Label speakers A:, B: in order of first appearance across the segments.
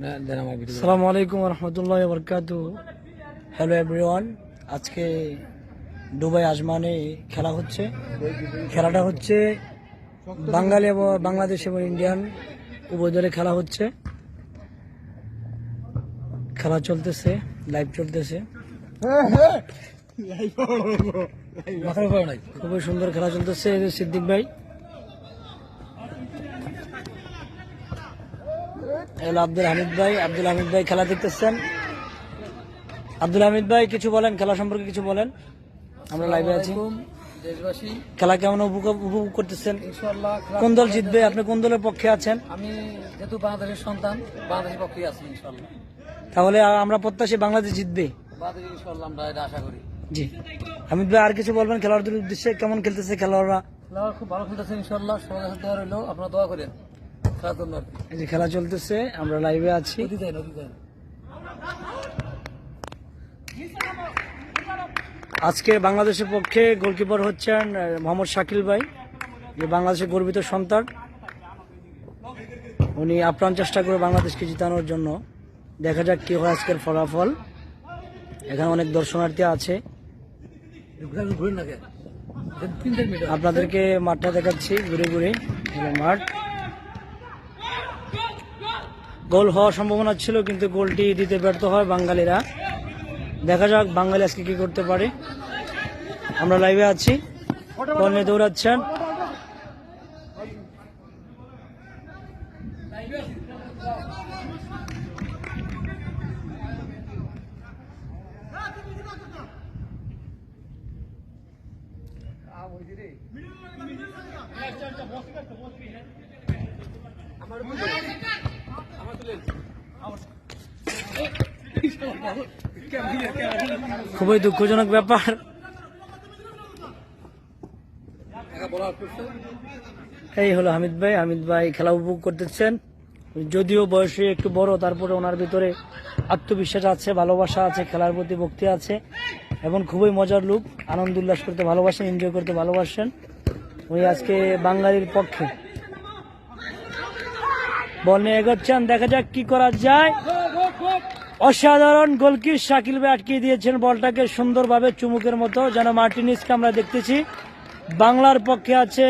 A: আসসালামু আলাইকুম রহমতুল্লাহ বরকাতুহু। Hello everyone, আজকে দুবাই আজমানে খেলা হচ্ছে। খেলাটা হচ্ছে বাঙালি এবং বাংলাদেশ এবং ইন্ডিয়ান উভয় দলে খেলা হচ্ছে। খেলা চলতেছে, লাইভ চলতেছে। খুবই সুন্দর খেলা চলতেছে। এই যে সিদ্দিক ভাই, আব্দুল হামিদ ভাই খেলা দেখতেছেন। আব্দুল হামিদ ভাই কিছু বলেন, খেলা সম্পর্কে কিছু বলেন। আমরা লাইভে আছি।
B: দেশবাসী,
A: খেলা কেমন উপভোগ করতেছেন?
B: ইনশাআল্লাহ
A: কোন দল জিতবে? আপনি কোন দলের পক্ষে আছেন?
B: আমি যেহেতু বাংলাদেশের সন্তান, বাংলাদেশের পক্ষে আছি ইনশাআল্লাহ।
A: তাহলে আমরা প্রত্যাশী বাংলাদেশ জিতবে।
B: বাংলাদেশ ইনশাআল্লাহ আমরা এটা আশা করি।
A: জি, হামিদ ভাই আর কিছু বলবেন খেলোয়াড়দের উদ্দেশ্যে? কেমন খেলতেছে খেলোয়াড়রা?
B: খেলোয়াড় খুব ভালো খেলতেছে ইনশাআল্লাহ। সবার কাছে দোয়া রইল, আপনারা দোয়া করেন খেলার জন্য।
A: এই যে খেলা চলতেছে, আমরা লাইভে আছি।
B: নদী দেন।
A: আজকে বাংলাদেশের পক্ষে গোলকিপার হচ্ছেন মোহাম্মদ শাকিল ভাই, যে বাংলাদেশের গর্বিত সন্তান। উনি আপ্রাণ চেষ্টা করে বাংলাদেশকে জিতানোর জন্য। দেখা যাক কি হয় আজকের ফলাফল। এখানে অনেক দর্শনার্থী আছে, আপনাদেরকে মাঠটা দেখাচ্ছি ঘুরে ঘুরে। মাঠ গোল হওয়ার সম্ভাবনা ছিল, কিন্তু গোলটি দিতে ব্যর্থ হয় বাঙালিরা। দেখা যাক বাঙালি আজকে কি করতে পারে। আমরা লাইভে আছি, বল নিয়ে দৌড়াচ্ছেন। খুবই দুঃখজনক ব্যাপার। এই হলো হামিদ ভাই খেলা উপভোগ করতেছেন। যদিও বয়সে একটু বড়, তারপরে ওনার ভিতরে আত্মবিশ্বাস আছে, ভালোবাসা আছে, খেলার প্রতি ভক্তি আছে এবং খুবই মজার লোক। আনন্দ উল্লাস করতে ভালোবাসেন, এনজয় করতে ভালোবাসেন। উনি আজকে বাঙালির পক্ষে। বল নিয়ে এগোচ্ছেন, দেখা যাক কি করা যায়। অসাধারণ গোলকি শাকিল ভাই আটকে দিয়েছেন বলটাকে সুন্দরভাবে, চুমুকের মতো, যেন মার্টিনিসকে আমরা দেখতেছি। বাংলার পক্ষে আছে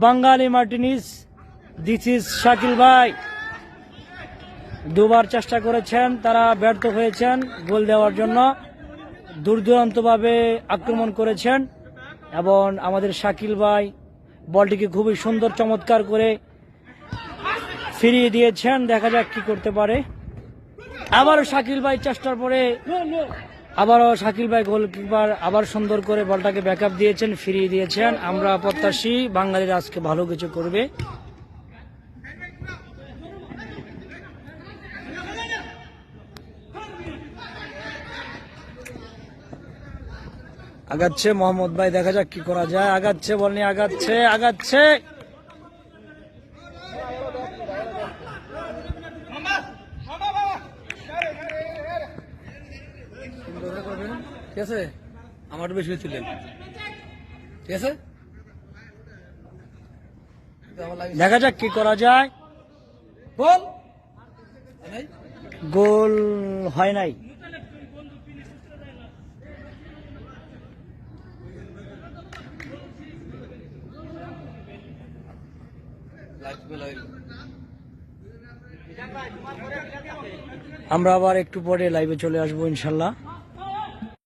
A: বাঙালি মার্টিনিস, দিস ইজ শাকিল ভাই। দুবার চেষ্টা করেছেন, তারা ব্যর্থ হয়েছেন গোল দেওয়ার জন্য। দুর্দান্তভাবে আক্রমণ করেছেন এবং আমাদের শাকিল ভাই বলটিকে খুবই সুন্দর চমৎকার করে ফিরিয়ে দিয়েছেন। দেখা যাক কি করতে পারে। আবারও শাকিল ভাই চেষ্টার পরে শাকিল ভাই গোলকিপার আবার সুন্দর করে বলটাকে ব্যাকআপ দিয়েছেন, ফিরিয়ে দিয়েছেন। আমরা প্রত্যাশী বাঙালিরা আজকে ভালো কিছু করবে। আগাচ্ছে মোহাম্মদ ভাই, দেখা যাক কি করা যায়। আগাচ্ছে, বল নিয়ে আগাচ্ছে।
B: ঠিক আছে, আমার বেশি ছিলেন। ঠিক আছে,
A: দেখা যাক কি করা যায়। গোল হয় নাই। আমরা আবার একটু পরে লাইভে চলে আসবো ইনশাল্লাহ।